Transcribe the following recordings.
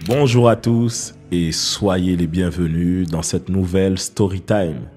Bonjour à tous et soyez les bienvenus dans cette nouvelle Storytime.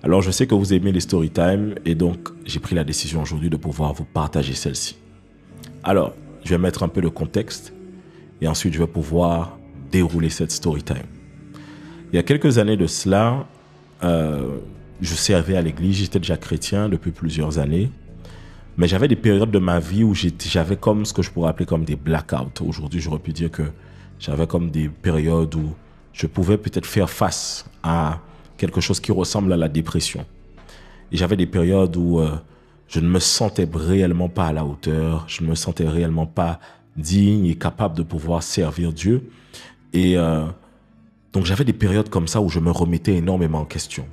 Alors je sais que vous aimez les Storytime et donc j'ai pris la décision aujourd'hui de pouvoir vous partager celle-ci. Alors, je vais mettre un peu de contexte et ensuite je vais pouvoir dérouler cette Storytime. Il y a quelques années de cela, je servais à l'église, j'étais déjà chrétien depuis plusieurs années. Mais j'avais des périodes de ma vie où j'avais comme ce que je pourrais appeler comme des blackouts. Aujourd'hui, j'aurais pu dire que j'avais comme des périodes où je pouvais peut-être faire face à quelque chose qui ressemble à la dépression. Et j'avais des périodes où je ne me sentais réellement pas à la hauteur, je ne me sentais réellement pas digne et capable de pouvoir servir Dieu. Et donc j'avais des périodes comme ça où je me remettais énormément en question.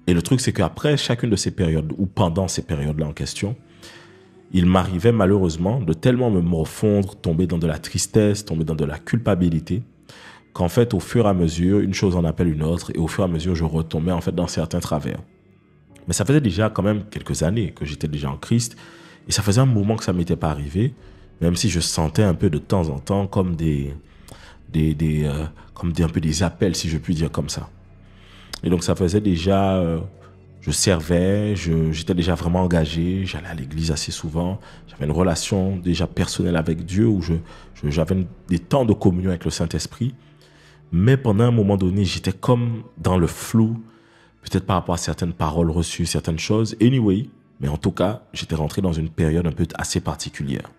Et le truc, c'est qu'après chacune de ces périodes, ou pendant ces périodes-là en question, il m'arrivait malheureusement de tellement me morfondre, tomber dans de la tristesse, tomber dans de la culpabilité, qu'en fait, au fur et à mesure, une chose en appelle une autre, et au fur et à mesure, je retombais en fait dans certains travers. Mais ça faisait déjà quand même quelques années que j'étais déjà en Christ, et ça faisait un moment que ça m'était pas arrivé, même si je sentais un peu de temps en temps comme un peu des appels, si je puis dire comme ça. Et donc ça faisait déjà... je servais, j'étais déjà vraiment engagé, j'allais à l'église assez souvent, j'avais une relation déjà personnelle avec Dieu où j'avais des temps de communion avec le Saint-Esprit. Mais pendant un moment donné, j'étais comme dans le flou, peut-être par rapport à certaines paroles reçues, certaines choses. Anyway, mais en tout cas, j'étais rentré dans une période un peu assez particulière.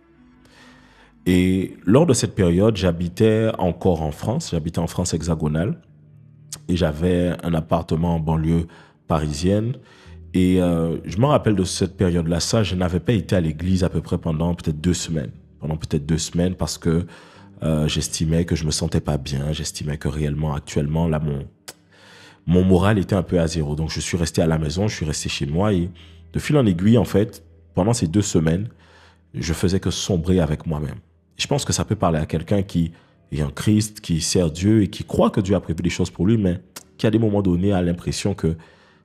Et lors de cette période, j'habitais encore en France, j'habitais en France hexagonale et j'avais un appartement en banlieue parisienne. Et je me rappelle de cette période-là, je n'avais pas été à l'église à peu près pendant peut-être 2 semaines. Pendant peut-être 2 semaines parce que j'estimais que je me sentais pas bien. J'estimais que réellement, actuellement, là, mon moral était un peu à zéro. Donc, je suis resté à la maison, je suis resté chez moi. Et de fil en aiguille, en fait, pendant ces 2 semaines, je faisais que sombrer avec moi-même. Je pense que ça peut parler à quelqu'un qui est en Christ, qui sert Dieu et qui croit que Dieu a prévu des choses pour lui, mais qui à des moments donnés a l'impression que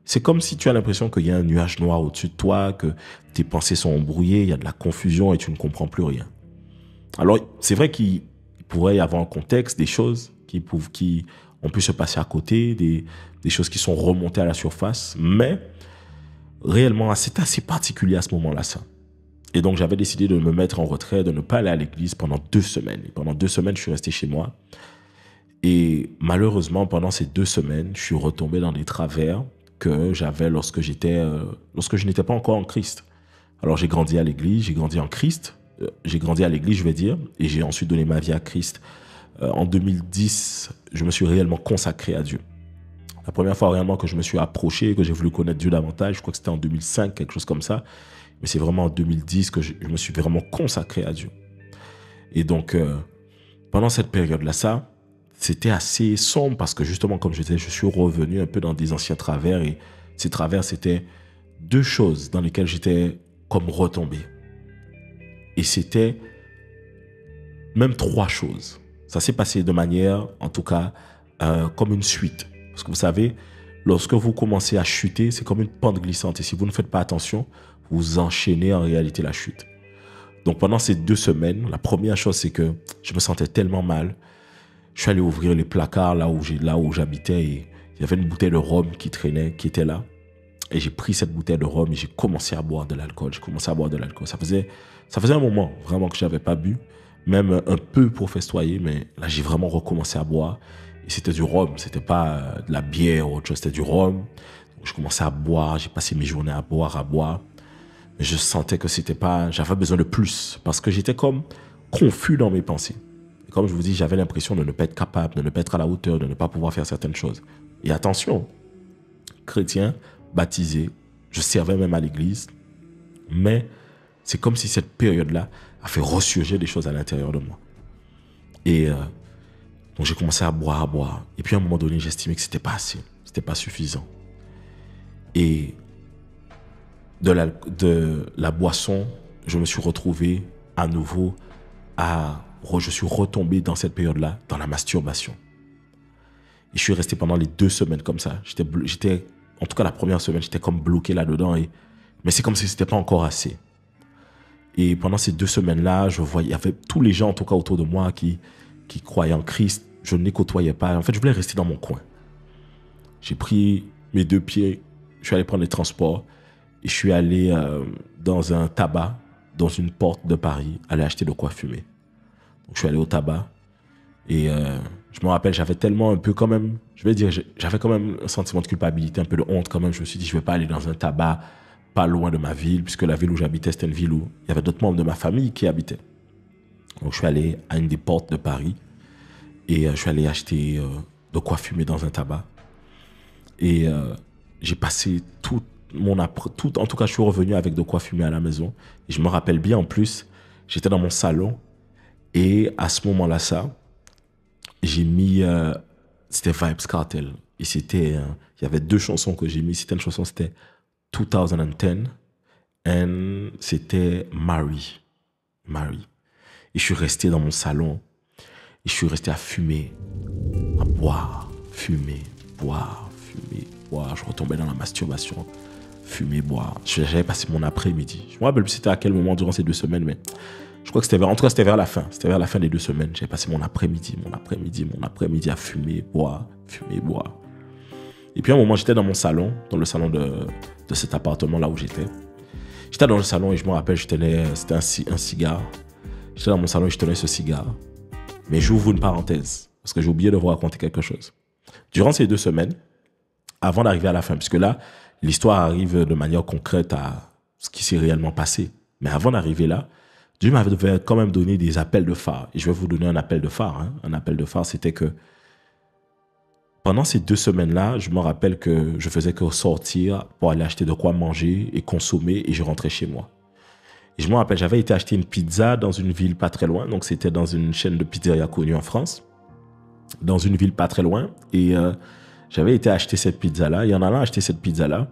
c'est comme si tu as l'impression qu'il y a un nuage noir au-dessus de toi, que tes pensées sont embrouillées, il y a de la confusion et tu ne comprends plus rien. Alors, c'est vrai qu'il pourrait y avoir un contexte, des choses qui ont pu se passer à côté, des choses qui sont remontées à la surface, mais réellement, c'est assez particulier à ce moment-là, ça. Et donc, j'avais décidé de me mettre en retrait, de ne pas aller à l'église pendant 2 semaines. Et pendant 2 semaines, je suis resté chez moi. Et malheureusement, pendant ces 2 semaines, je suis retombé dans des travers que j'avais lorsque je n'étais pas encore en Christ. Alors j'ai grandi à l'église, j'ai grandi en Christ, j'ai grandi à l'église, je vais dire, et j'ai ensuite donné ma vie à Christ. En 2010, je me suis réellement consacré à Dieu. La première fois réellement que je me suis approché, que j'ai voulu connaître Dieu davantage, je crois que c'était en 2005, quelque chose comme ça. Mais c'est vraiment en 2010 que je me suis vraiment consacré à Dieu. Et donc, pendant cette période-là, c'était assez sombre parce que justement, comme je disais, je suis revenu un peu dans des anciens travers et ces travers, c'était 2 choses dans lesquelles j'étais comme retombé. Et c'était même 3 choses. Ça s'est passé de manière, en tout cas, comme une suite. Parce que vous savez, lorsque vous commencez à chuter, c'est comme une pente glissante. Et si vous ne faites pas attention, vous enchaînez en réalité la chute. Donc pendant ces 2 semaines, la première chose, c'est que je me sentais tellement mal. Je suis allé ouvrir les placards là où j'habitais et il y avait une bouteille de rhum qui traînait, qui était là. Et j'ai pris cette bouteille de rhum et j'ai commencé à boire de l'alcool. Ça faisait un moment vraiment que je n'avais pas bu, même un peu pour festoyer, mais là j'ai vraiment recommencé à boire. Et c'était du rhum, c'était pas de la bière ou autre chose, c'était du rhum. Donc je commençais à boire, j'ai passé mes journées à boire. Mais je sentais que j'avais besoin de plus parce que j'étais comme confus dans mes pensées. Comme je vous dis, j'avais l'impression de ne pas être capable, de ne pas être à la hauteur, de ne pas pouvoir faire certaines choses. Et attention, chrétien, baptisé, je servais même à l'église, mais c'est comme si cette période-là a fait ressurgir des choses à l'intérieur de moi. Et donc j'ai commencé à boire. Et puis à un moment donné, j'estimais que c'était pas assez, c'était pas suffisant. Et de la boisson, je me suis retrouvé à nouveau je suis retombé dans cette période-là, dans la masturbation. Et je suis resté pendant les 2 semaines comme ça. En tout cas, la première semaine, j'étais comme bloqué là-dedans. Mais c'est comme si c'était pas encore assez. Et pendant ces 2 semaines-là, je voyais, il y avait tous les gens, en tout cas autour de moi, qui qui croyaient en Christ. Je ne les côtoyais pas. En fait, je voulais rester dans mon coin. J'ai pris mes 2 pieds, je suis allé prendre les transports et je suis allé dans un tabac, dans une porte de Paris, aller acheter de quoi fumer. Donc, je suis allé au tabac et je me rappelle, j'avais tellement un peu quand même, je vais dire, j'avais quand même un sentiment de culpabilité, un peu de honte quand même. Je me suis dit, je ne vais pas aller dans un tabac pas loin de ma ville, puisque la ville où j'habitais, c'était une ville où il y avait d'autres membres de ma famille qui habitaient. Donc, je suis allé à une des portes de Paris et je suis allé acheter de quoi fumer dans un tabac. Et j'ai passé tout en tout cas, je suis revenu avec de quoi fumer à la maison. Et je me rappelle bien, en plus, j'étais dans mon salon et à ce moment-là, j'ai mis, c'était Vybz Kartel. Et c'était, il y avait 2 chansons que j'ai mis. C'était une chanson, c'était 2010 et c'était Mary. Et je suis resté dans mon salon et je suis resté à fumer, à boire, fumer, boire, fumer, boire. Je retombais dans la masturbation, fumer, boire. J'avais passé mon après-midi. Je me rappelle plus c'était à quel moment durant ces 2 semaines, mais je crois que c'était c'était vers la fin. C'était vers la fin des 2 semaines. J'avais passé mon après-midi à fumer, boire, fumer, boire. Et puis à un moment, j'étais dans mon salon, dans le salon de cet appartement là où j'étais. J'étais dans le salon et je me rappelle, c'était un cigare. J'étais dans mon salon et je tenais ce cigare. Mais j'ouvre une parenthèse, parce que j'ai oublié de vous raconter quelque chose. Durant ces 2 semaines, avant d'arriver à la fin, puisque là, l'histoire arrive de manière concrète à ce qui s'est réellement passé. Mais avant d'arriver là, Dieu m'avait quand même donné des appels de phare. Et je vais vous donner un appel de phare. Un appel de phare, c'était que pendant ces 2 semaines-là, je me rappelle que je faisais que sortir pour aller acheter de quoi manger et consommer et je rentrais chez moi. Et je me rappelle, j'avais été acheter une pizza dans une ville pas très loin. Donc, c'était dans une chaîne de pizzeria connue en France. Dans une ville pas très loin. Et j'avais été acheter cette pizza-là. Et en allant acheter cette pizza-là,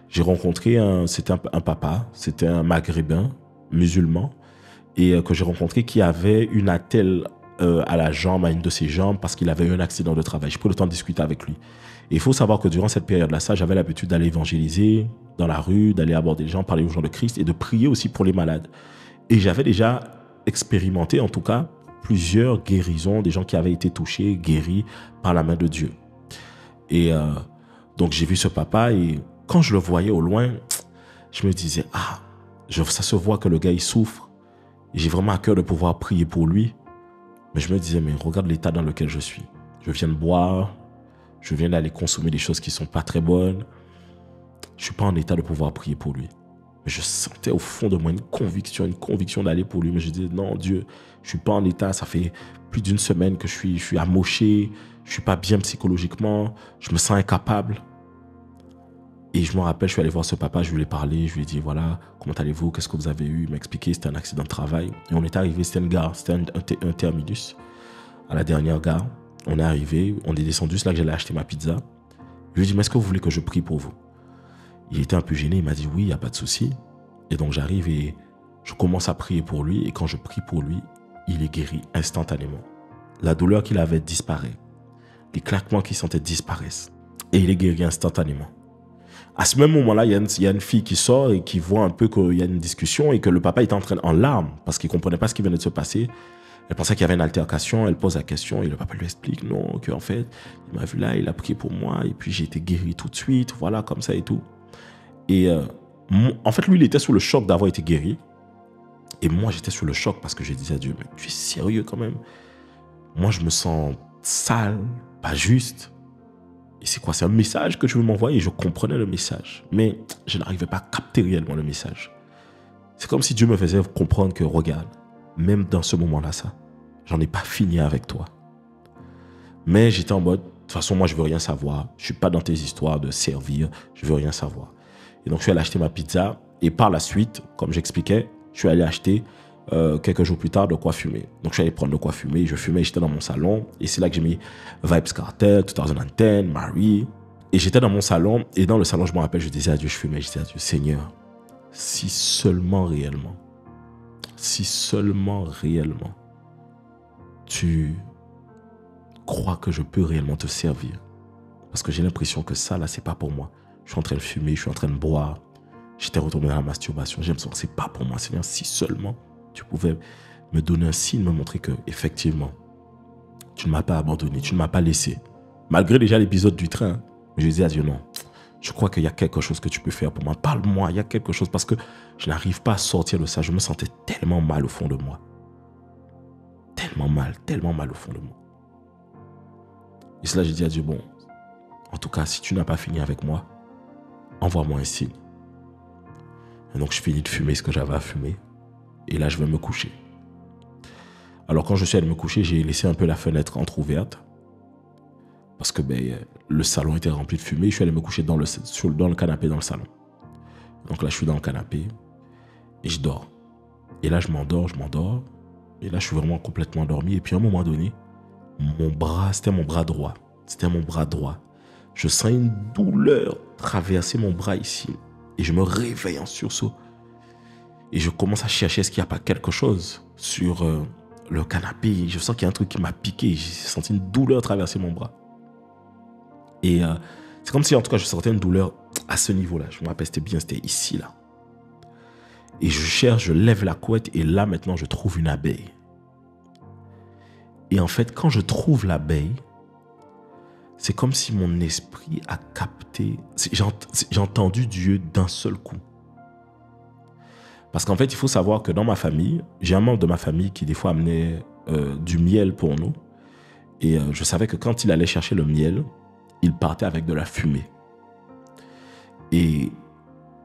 j'ai rencontré c'était un papa. C'était un maghrébin, musulman. Et que j'ai rencontré qui avait une attelle à la jambe, à une de ses jambes, parce qu'il avait eu un accident de travail. J'ai pris le temps de discuter avec lui. Et il faut savoir que durant cette période-là, j'avais l'habitude d'aller évangéliser dans la rue, d'aller aborder les gens, parler aux gens de Christ et de prier aussi pour les malades. Et j'avais déjà expérimenté, en tout cas, plusieurs guérisons, des gens qui avaient été touchés, guéris par la main de Dieu. Et donc, j'ai vu ce papa et quand je le voyais au loin, je me disais, ça se voit que le gars, il souffre. Et j'ai vraiment à cœur de pouvoir prier pour lui. Mais je me disais, mais regarde l'état dans lequel je suis. Je viens de boire, je viens d'aller consommer des choses qui ne sont pas très bonnes. Je ne suis pas en état de pouvoir prier pour lui. Mais je sentais au fond de moi une conviction d'aller pour lui. Mais je disais, non, Dieu, je ne suis pas en état. Ça fait plus d'1 semaine que je suis amoché. Je ne suis pas bien psychologiquement. Je me sens incapable. Et je me rappelle, je suis allé voir ce papa, je lui ai parlé, je lui ai dit, voilà, comment allez-vous, qu'est-ce que vous avez eu? Il m'a expliqué, c'était un accident de travail. Et on est arrivé, c'était une gare, c'était un terminus. À la dernière gare, on est arrivé, on est descendu, c'est là que j'allais acheter ma pizza. Je lui ai dit, mais est-ce que vous voulez que je prie pour vous? Il était un peu gêné, il m'a dit, oui, il n'y a pas de souci. Et donc j'arrive et je commence à prier pour lui. Et quand je prie pour lui, il est guéri instantanément. La douleur qu'il avait disparaît. Les claquements qu'il sentait disparaissent. Et il est guéri instantanément. À ce même moment-là, il y a une fille qui sort et qui voit un peu qu'il y a une discussion et que le papa est en larmes parce qu'il ne comprenait pas ce qui venait de se passer. Elle pensait qu'il y avait une altercation, elle pose la question et le papa lui explique non, qu'en fait, il m'a vu là, il a prié pour moi et puis j'ai été guéri tout de suite, voilà, comme ça et tout. Et en fait, lui, il était sous le choc d'avoir été guéri. Et moi, j'étais sous le choc parce que je disais à Dieu, mais tu es sérieux quand même? Moi, je me sens sale, pas juste. Et c'est quoi? C'est un message que tu veux m'envoyer? Et je comprenais le message. Mais je n'arrivais pas à capter réellement le message. C'est comme si Dieu me faisait comprendre que, regarde, même dans ce moment-là, j'en ai pas fini avec toi. Mais j'étais en mode, de toute façon, moi, je veux rien savoir. Je suis pas dans tes histoires de servir. Je veux rien savoir. Et donc, je suis allé acheter ma pizza. Et par la suite, comme j'expliquais, je suis allé acheter quelques jours plus tard de quoi fumer. Donc, je suis allé prendre de quoi fumer. Je fumais, j'étais dans mon salon. Et c'est là que j'ai mis Vybz Kartel, 2010, Mary. Et j'étais dans mon salon. Et dans le salon, je me rappelle, je disais à Dieu, je fumais. Je disais à Dieu, Seigneur, si seulement réellement, tu crois que je peux réellement te servir. Parce que j'ai l'impression que ça, là, c'est pas pour moi. Je suis en train de fumer, je suis en train de boire. J'étais retourné dans la masturbation. J'ai l'impression que c'est pas pour moi, Seigneur. Si seulement tu pouvais me donner un signe, me montrer que, effectivement, tu ne m'as pas abandonné, tu ne m'as pas laissé. Malgré déjà l'épisode du train, je disais à Dieu, non, je crois qu'il y a quelque chose que tu peux faire pour moi. Parle-moi, il y a quelque chose parce que je n'arrive pas à sortir de ça. Je me sentais tellement mal au fond de moi. Tellement mal au fond de moi. Et cela, j'ai dit à Dieu, bon, en tout cas, si tu n'as pas fini avec moi, envoie-moi un signe. Et donc, je finis de fumer ce que j'avais à fumer. Et là, je vais me coucher. Alors, quand je suis allé me coucher, j'ai laissé un peu la fenêtre entrouverte. Parce que le salon était rempli de fumée. Je suis allé me coucher dans le canapé dans le salon. Donc là, je suis dans le canapé et je dors. Et là, je m'endors. Et là, je suis vraiment complètement endormi. Et puis, à un moment donné, c'était mon bras droit. Je sens une douleur traverser mon bras ici. Et je me réveille en sursaut. Et je commence à chercher est-ce qu'il n'y a pas quelque chose sur le canapé. Je sens qu'il y a un truc qui m'a piqué. J'ai senti une douleur traverser mon bras. Et c'est comme si, en tout cas, je sentais une douleur à ce niveau-là. Je me rappelle, c'était ici, là. Et je cherche, je lève la couette et là, maintenant, je trouve une abeille. Et en fait, quand je trouve l'abeille, c'est comme si mon esprit a capté. J'ai entendu Dieu d'un seul coup. Parce qu'en fait, il faut savoir que dans ma famille, j'ai un membre de ma famille qui des fois amenait du miel pour nous. Et je savais que quand il allait chercher le miel, il partait avec de la fumée. Et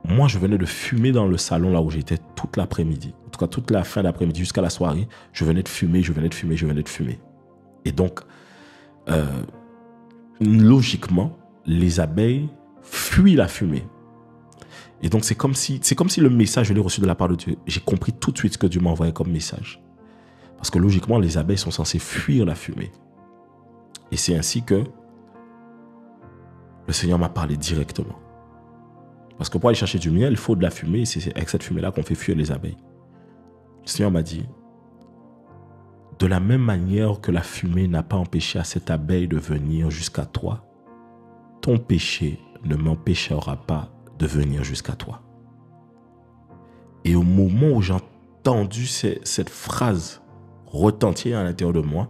moi, je venais de fumer dans le salon là où j'étais toute l'après-midi. En tout cas, toute la fin d'après-midi jusqu'à la soirée, je venais de fumer. Et donc, logiquement, les abeilles fuient la fumée. Et donc, c'est comme si le message, je l'ai reçu de la part de Dieu. J'ai compris tout de suite ce que Dieu m'a envoyé comme message. Parce que logiquement, les abeilles sont censées fuir la fumée. Et c'est ainsi que le Seigneur m'a parlé directement. Parce que pour aller chercher du miel, il faut de la fumée. Et c'est avec cette fumée-là qu'on fait fuir les abeilles. Le Seigneur m'a dit, de la même manière que la fumée n'a pas empêché à cette abeille de venir jusqu'à toi, ton péché ne m'empêchera pas de venir jusqu'à toi. Et au moment où j'ai entendu cette phrase retentir à l'intérieur de moi,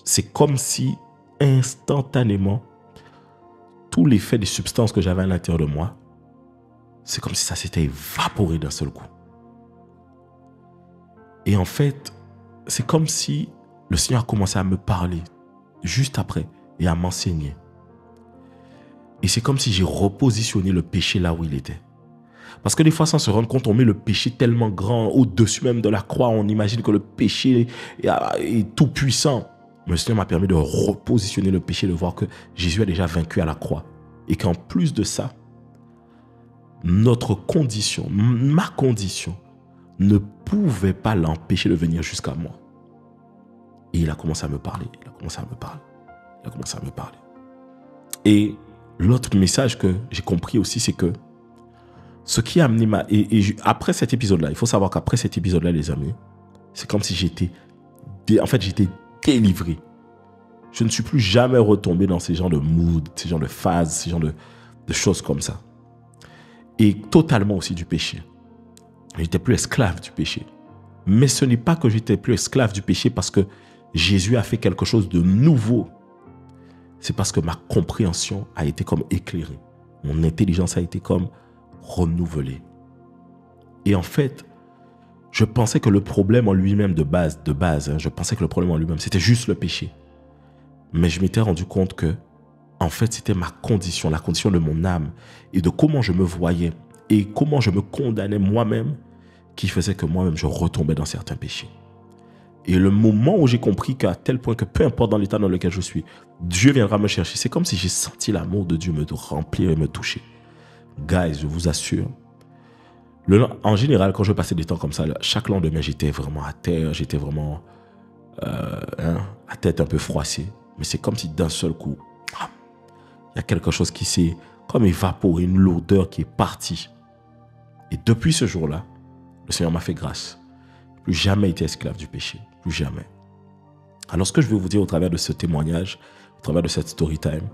c'est comme si instantanément, tout l'effet des substances que j'avais à l'intérieur de moi, c'est comme si ça s'était évaporé d'un seul coup. Et en fait, c'est comme si le Seigneur a commencé à me parler juste après et à m'enseigner. Et c'est comme si j'ai repositionné le péché là où il était. Parce que des fois, sans se rendre compte, on met le péché tellement grand, au-dessus même de la croix. On imagine que le péché est tout puissant. Mais le Seigneur m'a permis de repositionner le péché, de voir que Jésus a déjà vaincu à la croix. Et qu'en plus de ça, notre condition, ma condition, ne pouvait pas l'empêcher de venir jusqu'à moi. Et il a commencé à me parler. Et l'autre message que j'ai compris aussi, c'est que ce qui a amené après cet épisode-là, il faut savoir qu'après cet épisode-là, les amis, c'est comme si j'étais délivré. Je ne suis plus jamais retombé dans ces genres de moods, ces genres de phases, ces genres de choses comme ça. Et totalement aussi du péché. Je n'étais plus esclave du péché. Mais ce n'est pas que j'étais plus esclave du péché parce que Jésus a fait quelque chose de nouveau. C'est parce que ma compréhension a été comme éclairée. Mon intelligence a été comme renouvelée. Et en fait, je pensais que le problème en lui-même de base, je pensais que le problème en lui-même, c'était juste le péché. Mais je m'étais rendu compte que, en fait, c'était ma condition, la condition de mon âme et de comment je me voyais et comment je me condamnais moi-même qui faisait que moi-même, je retombais dans certains péchés. Et le moment où j'ai compris qu'à tel point que peu importe dans l'état dans lequel je suis, Dieu viendra me chercher. C'est comme si j'ai senti l'amour de Dieu me remplir et me toucher. Guys, je vous assure, en général, quand je passais des temps comme ça, chaque lendemain, j'étais vraiment à terre, j'étais vraiment à tête un peu froissée. Mais c'est comme si d'un seul coup, il y a quelque chose qui s'est comme évaporé, une lourdeur qui est partie. Et depuis ce jour-là, le Seigneur m'a fait grâce. Plus jamais été esclave du péché. Plus jamais. Alors ce que je veux vous dire au travers de ce témoignage, au travers de cette story time,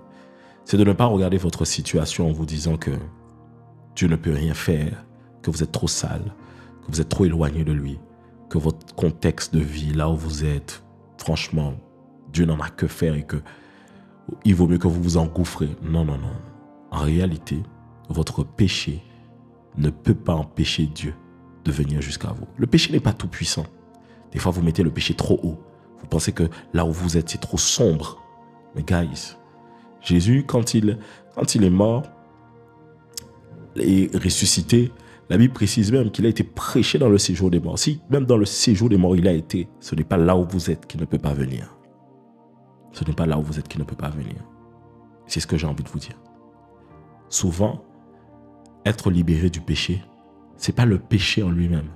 c'est de ne pas regarder votre situation en vous disant que Dieu ne peut rien faire, que vous êtes trop sale, que vous êtes trop éloigné de lui, que votre contexte de vie, là où vous êtes, franchement, Dieu n'en a que faire et que il vaut mieux que vous vous engouffrez. Non, non, non. En réalité, votre péché ne peut pas empêcher Dieu de venir jusqu'à vous. Le péché n'est pas tout puissant. Des fois, vous mettez le péché trop haut. Vous pensez que là où vous êtes, c'est trop sombre. Mais guys, Jésus, quand il est mort et ressuscité, la Bible précise même qu'il a été prêché dans le séjour des morts. Si même dans le séjour des morts il a été, ce n'est pas là où vous êtes qu'il ne peut pas venir. Ce n'est pas là où vous êtes qu'il ne peut pas venir. C'est ce que j'ai envie de vous dire. Souvent, être libéré du péché, ce n'est pas le péché en lui-même,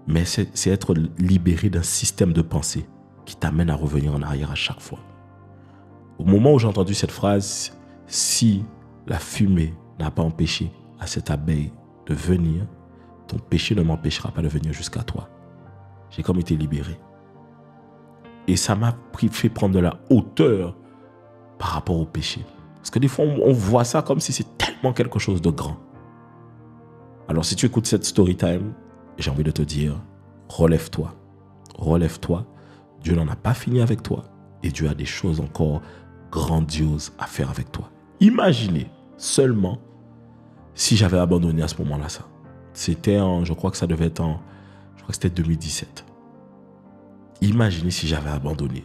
mais c'est être libéré d'un système de pensée qui t'amène à revenir en arrière à chaque fois. Au moment où j'ai entendu cette phrase, si la fumée n'a pas empêché à cette abeille de venir, ton péché ne m'empêchera pas de venir jusqu'à toi. J'ai comme été libéré. Et ça m'a fait prendre de la hauteur par rapport au péché. Parce que des fois, on voit ça comme si c'est tellement quelque chose de grand. Alors si tu écoutes cette story time, j'ai envie de te dire, relève-toi. Relève-toi. Dieu n'en a pas fini avec toi. Et Dieu a des choses encore grandioses à faire avec toi. Imaginez seulement si j'avais abandonné à ce moment-là ça. C'était je crois que ça devait être je crois que c'était 2017. Imaginez si j'avais abandonné.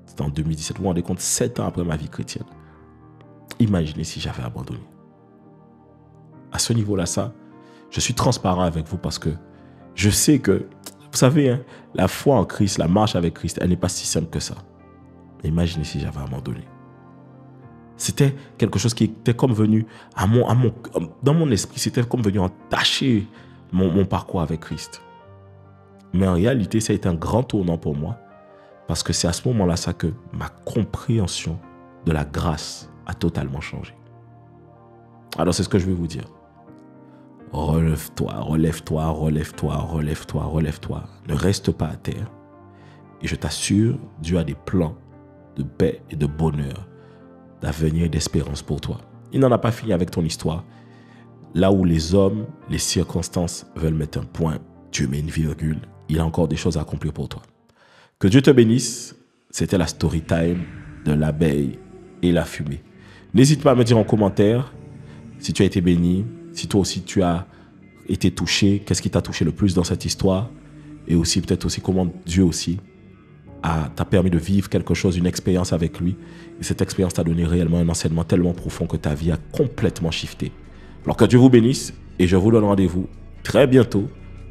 C'était en 2017. Vous vous rendez compte, 7 ans après ma vie chrétienne. Imaginez si j'avais abandonné. À ce niveau-là, ça, je suis transparent avec vous parce que je sais que, vous savez, hein, la foi en Christ, la marche avec Christ, elle n'est pas si simple que ça. Imaginez si j'avais abandonné. C'était quelque chose qui était comme venu dans mon esprit, c'était comme venu entacher mon parcours avec Christ. Mais en réalité, ça a été un grand tournant pour moi parce que c'est à ce moment-là ça que ma compréhension de la grâce a totalement changé. Alors c'est ce que je vais vous dire. Relève-toi, relève-toi, relève-toi, relève-toi, relève-toi. Ne reste pas à terre. Et je t'assure, Dieu a des plans de paix et de bonheur, d'avenir et d'espérance pour toi. Il n'en a pas fini avec ton histoire. Là où les hommes, les circonstances veulent mettre un point, Dieu met une virgule. Il a encore des choses à accomplir pour toi. Que Dieu te bénisse. C'était la story time de l'abeille et la fumée. N'hésite pas à me dire en commentaire si tu as été béni, si toi aussi tu as été touché, qu'est-ce qui t'a touché le plus dans cette histoire, et aussi peut-être aussi comment Dieu aussi t'a permis de vivre quelque chose, une expérience avec lui, et cette expérience t'a donné réellement un enseignement tellement profond que ta vie a complètement shifté. Alors que Dieu vous bénisse, et je vous donne rendez-vous très bientôt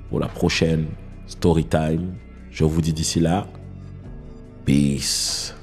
pour la prochaine story time. Je vous dis d'ici là, peace.